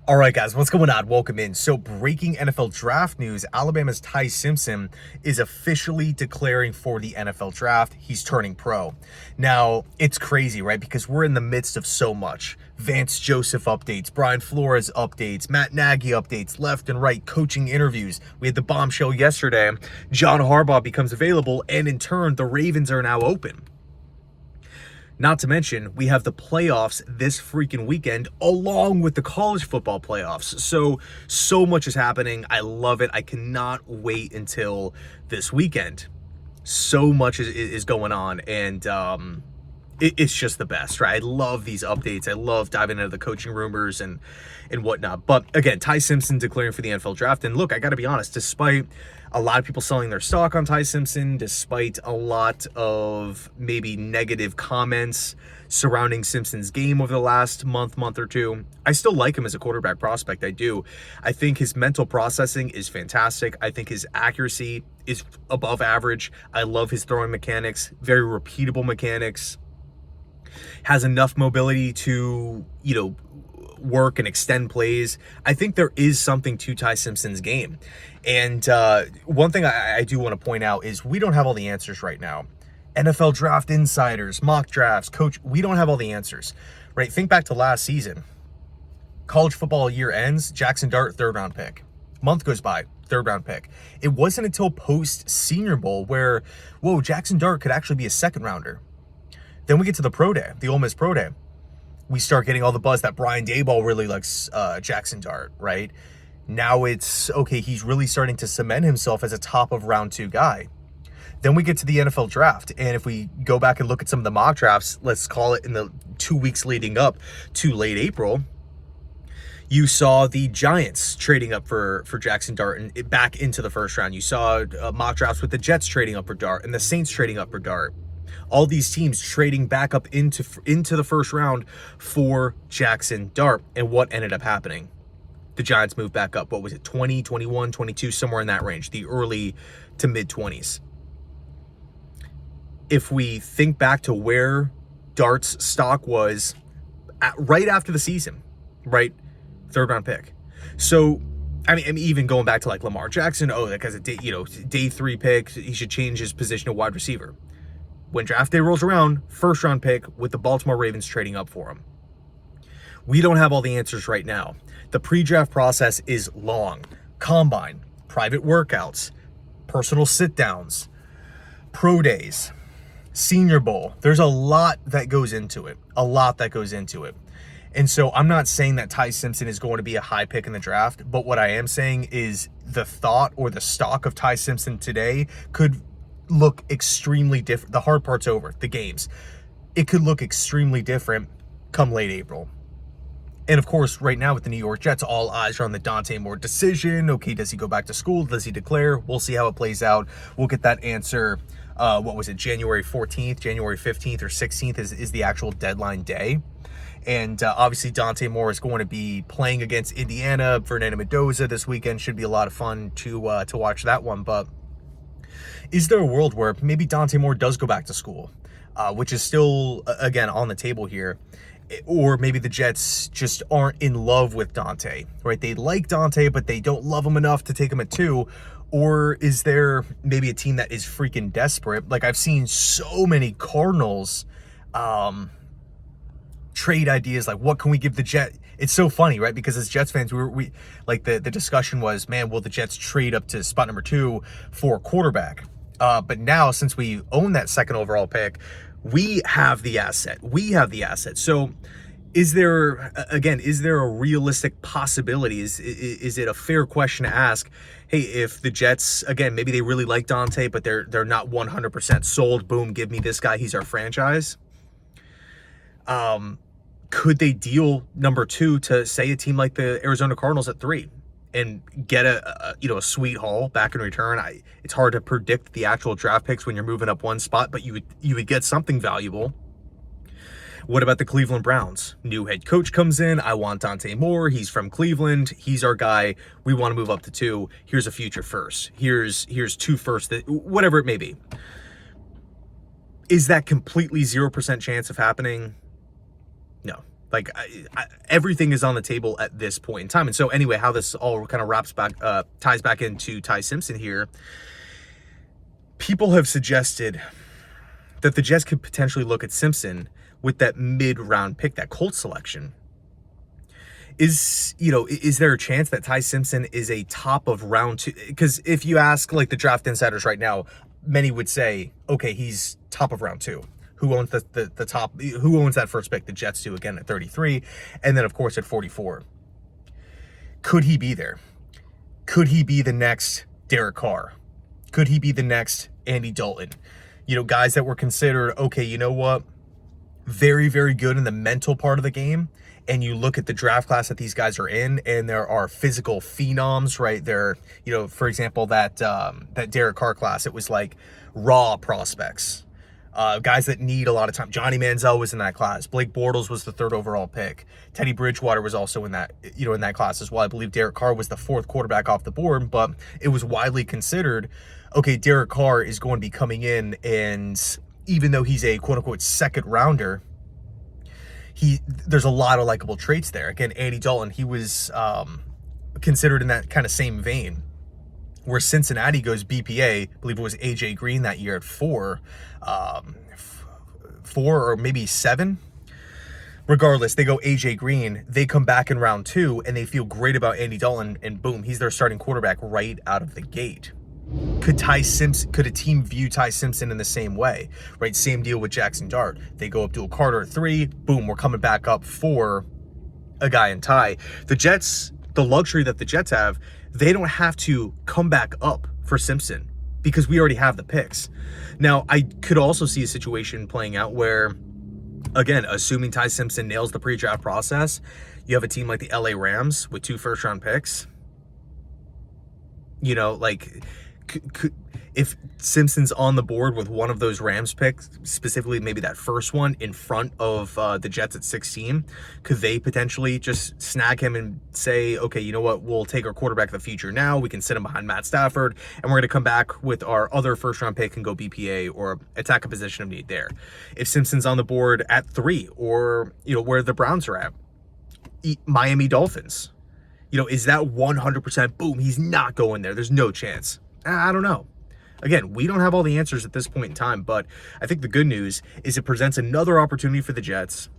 All right, guys, what's going on? Welcome in. So, breaking NFL draft news, Alabama's Ty Simpson is officially declaring for the NFL draft. He's turning pro. Now, it's crazy, right? Because we're in the midst of so much. Vance Joseph updates, Brian Flores updates, Matt Nagy updates, left and right coaching interviews. We had the bombshell yesterday. John Harbaugh becomes available, and in turn, the Ravens are now open. Not to mention, we have the playoffs this freaking weekend, along with the college football playoffs. So much is happening. I love it. I cannot wait until this weekend. So much is going on, and it's just the best, right? I love these updates. I love diving into the coaching rumors and whatnot. But again, Ty Simpson declaring for the NFL draft. And look, I got to be honest, despite a lot of people selling their stock on Ty Simpson, despite a lot of maybe negative comments surrounding Simpson's game over the last month or two, I still like him as a quarterback prospect. I do. I think his mental processing is fantastic. I think his accuracy is above average. I love his throwing mechanics, very repeatable mechanics. Has enough mobility to, work and extend plays. I think there is something to Ty Simpson's game. And one thing I do want to point out is we don't have all the answers right now. NFL draft insiders, mock drafts, coach, we don't have all the answers, right? Think back to last season. College football year ends, Jackson Dart, third-round pick. Month goes by, third-round pick. It wasn't until post-Senior Bowl where, Jackson Dart could actually be a second-rounder. Then we get to the Pro Day, the Ole Miss Pro Day. We start getting all the buzz that Brian Daboll really likes Jackson Dart, right? Now it's, okay, he's really starting to cement himself as a top of round 2 guy. Then we get to the NFL draft. And if we go back and look at some of the mock drafts, let's call it in the 2 weeks leading up to late April, you saw the Giants trading up for Jackson Dart and back into the first round. You saw mock drafts with the Jets trading up for Dart and the Saints trading up for Dart. All these teams trading back up into the first round for Jackson Dart. And what ended up happening? The Giants moved back up. What was it? 20, 21, 22, somewhere in that range, the early to mid 20s. If we think back to where Dart's stock was right after the season, right? Third round pick. So, I mean, even going back to like Lamar Jackson, that guy's a day 3 pick. He should change his position to wide receiver. When draft day rolls around, first round pick with the Baltimore Ravens trading up for him. We don't have all the answers right now. The pre-draft process is long. Combine, private workouts, personal sit-downs, pro days, Senior Bowl. There's a lot that goes into it. And so I'm not saying that Ty Simpson is going to be a high pick in the draft, but what I am saying is the thought or the stock of Ty Simpson today could look extremely different. The hard part's over, the games. It could look extremely different come late April. And of course, right now with the New York Jets, all eyes are on the Dante Moore decision. Okay, does he go back to school? Does he declare? We'll see how it plays out. We'll get that answer. January 14th, January 15th, or 16th is the actual deadline day. And obviously, Dante Moore is going to be playing against Indiana. Fernando Mendoza this weekend should be a lot of fun to watch that one. But is there a world where maybe Dante Moore does go back to school, which is still, again, on the table here? Or maybe the Jets just aren't in love with Dante, right? They like Dante, but they don't love him enough to take him at 2. Or is there maybe a team that is freaking desperate? Like I've seen so many Cardinals trade ideas, like what can we give the Jets? It's so funny, right? Because as Jets fans, we like the discussion was, man, will the Jets trade up to spot number 2 for a quarterback? But now, since we own that second overall pick, we have the asset. So is there a realistic possibility? Is it a fair question to ask? Hey, if the Jets, again, maybe they really like Dante, but they're not 100% sold. Boom, give me this guy. He's our franchise. Could they deal number 2 to, say, a team like the Arizona Cardinals at 3 and get a sweet haul back in return? It's hard to predict the actual draft picks when you're moving up one spot, but you would get something valuable. What about the Cleveland Browns? New head coach comes in. I want Dante Moore. He's from Cleveland. He's our guy. We want to move up to 2. Here's a future first. Here's 2 firsts, whatever it may be. Is that completely 0% chance of happening? No. Like everything is on the table at this point in time. And so anyway, how this all kind of ties back into Ty Simpson here. People have suggested that the Jets could potentially look at Simpson with that mid-round pick, that Colts selection. Is there a chance that Ty Simpson is a top of round 2? Because if you ask like the draft insiders right now, many would say, okay, he's top of round 2. Who owns the top? Who owns that first pick? The Jets do, again at 33, and then of course at 44. Could he be there? Could he be the next Derek Carr? Could he be the next Andy Dalton? Guys that were considered, okay, you know what? Very, very good in the mental part of the game. And you look at the draft class that these guys are in, and there are physical phenoms, right? There, for example, that Derek Carr class, it was like raw prospects, guys that need a lot of time. Johnny Manziel was in that class. Blake Bortles was the 3rd overall pick. Teddy Bridgewater was also in that, in that class as well. I believe Derek Carr was the 4th quarterback off the board, but it was widely considered, okay, Derek Carr is going to be coming in, and even though he's a quote unquote 2nd rounder, there's a lot of likable traits there. Again, Andy Dalton, he was considered in that kind of same vein, where Cincinnati goes BPA. I believe it was AJ Green that year at 4 or maybe 7. Regardless, they go AJ Green. They come back in round 2 and they feel great about Andy Dalton, and boom, he's their starting quarterback right out of the gate. Could a team view Ty Simpson in the same way, right? Same deal with Jackson Dart. They go Abdul Carter at 3, boom, we're coming back up for a guy in Ty. The Jets, the luxury that the Jets have, they don't have to come back up for Simpson because we already have the picks. Now, I could also see a situation playing out where, again, assuming Ty Simpson nails the pre-draft process, you have a team like the LA Rams with 2 first-round picks. If Simpson's on the board with one of those Rams picks, specifically maybe that first one in front of the Jets at 16, could they potentially just snag him and say, okay, you know what, we'll take our quarterback of the future now, we can sit him behind Matt Stafford, and we're going to come back with our other first-round pick and go BPA or attack a position of need there. If Simpson's on the board at 3, or, where the Browns are at, Miami Dolphins, is that 100% boom, he's not going there, there's no chance? I don't know. Again, we don't have all the answers at this point in time, but I think the good news is it presents another opportunity for the Jets.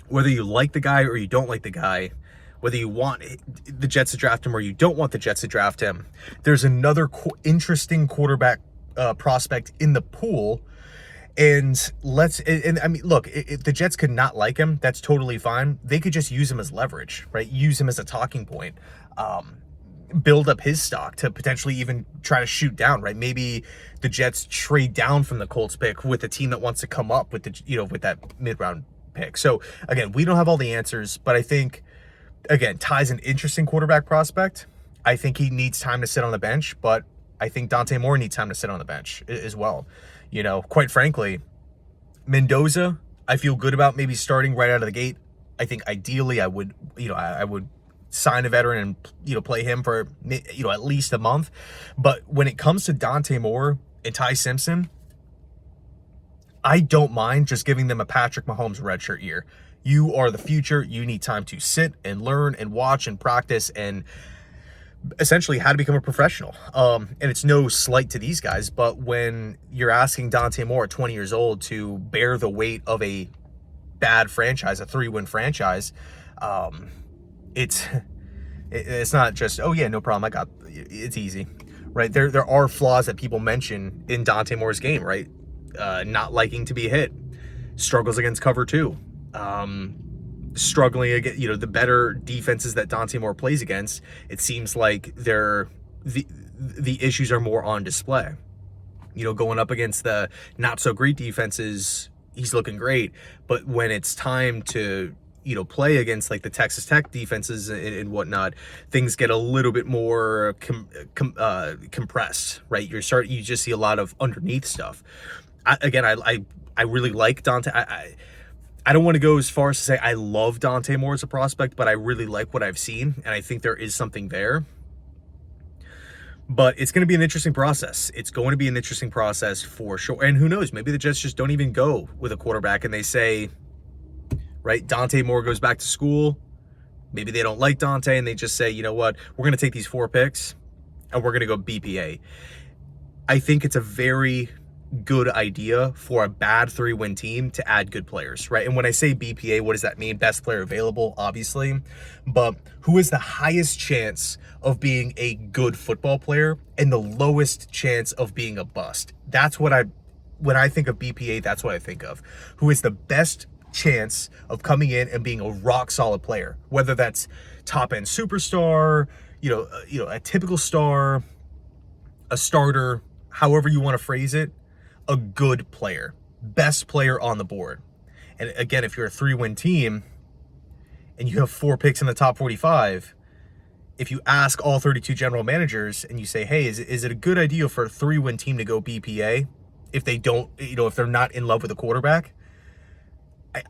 Whether you like the guy or you don't like the guy, whether you want the Jets to draft him or you don't want the Jets to draft him, there's another interesting quarterback prospect in the pool. And I mean, look, if the Jets could not like him, that's totally fine. They could just use him as leverage, right? Use him as a talking point. Build up his stock to potentially even try to shoot down, right? Maybe the Jets trade down from the Colts pick with a team that wants to come up with with that mid-round pick. So again, we don't have all the answers, but I think, again, Ty's an interesting quarterback prospect. I think he needs time to sit on the bench, but I think Dante Moore needs time to sit on the bench as well. Quite frankly, Mendoza, I feel good about maybe starting right out of the gate. I think ideally I would sign a veteran and, play him for, at least a month. But when it comes to Dante Moore and Ty Simpson, I don't mind just giving them a Patrick Mahomes redshirt year. You are the future. You need time to sit and learn and watch and practice and essentially how to become a professional. And it's no slight to these guys, but when you're asking Dante Moore at 20 years old to bear the weight of a bad franchise, a 3-win franchise, it's not just, oh yeah, no problem, it's easy, right? There are flaws that people mention in Dante Moore's game, right? Not liking to be hit, struggles against cover 2, struggling against, the better defenses that Dante Moore plays against, it seems like the issues are more on display. Going up against the not so great defenses, he's looking great, but when it's time to play against like the Texas Tech defenses and whatnot, things get a little bit more compressed, right? You just see a lot of underneath stuff. I really like Dante. I don't want to go as far as to say I love Dante Moore as a prospect, but I really like what I've seen, and I think there is something there. But it's going to be an interesting process. It's going to be an interesting process for sure. And who knows, maybe the Jets just don't even go with a quarterback and they say, right? Dante Moore goes back to school. Maybe they don't like Dante and they just say, you know what, we're going to take these 4 picks and we're going to go BPA. I think it's a very good idea for a bad 3-win team to add good players, right? And when I say BPA, what does that mean? Best player available, obviously. But who is the highest chance of being a good football player and the lowest chance of being a bust? That's what when I think of BPA, that's what I think of. Who is the best chance of coming in and being a rock solid player, whether that's top end superstar, a typical star, a starter, however you want to phrase it, a good player, best player on the board. And again, if you're a 3-win team and you have 4 picks in the top 45, if you ask all 32 general managers and you say, hey, is it a good idea for a 3-win team to go BPA if they don't, if they're not in love with a quarterback?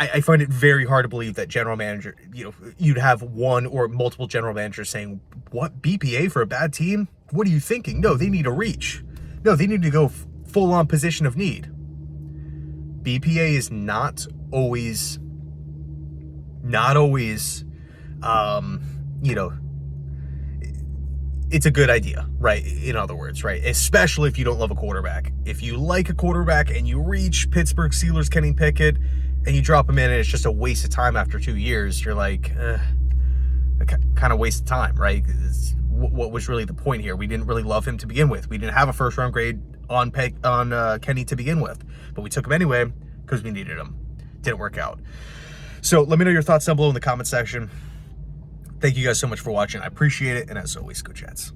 I find it very hard to believe that general manager, you'd have one or multiple general managers saying, what, BPA for a bad team? What are you thinking? No, they need a reach. No, they need to go full on position of need. BPA is not always, it's a good idea, right? In other words, right? Especially if you don't love a quarterback. If you like a quarterback and you reach Pittsburgh Steelers Kenny Pickett and you drop him in and it's just a waste of time after 2 years, you're like, kind of waste of time, right? What was really the point here? We didn't really love him to begin with. We didn't have a first-round grade on Kenny to begin with, but we took him anyway because we needed him. Didn't work out. So let me know your thoughts down below in the comment section. Thank you guys so much for watching. I appreciate it, and as always, go Jets.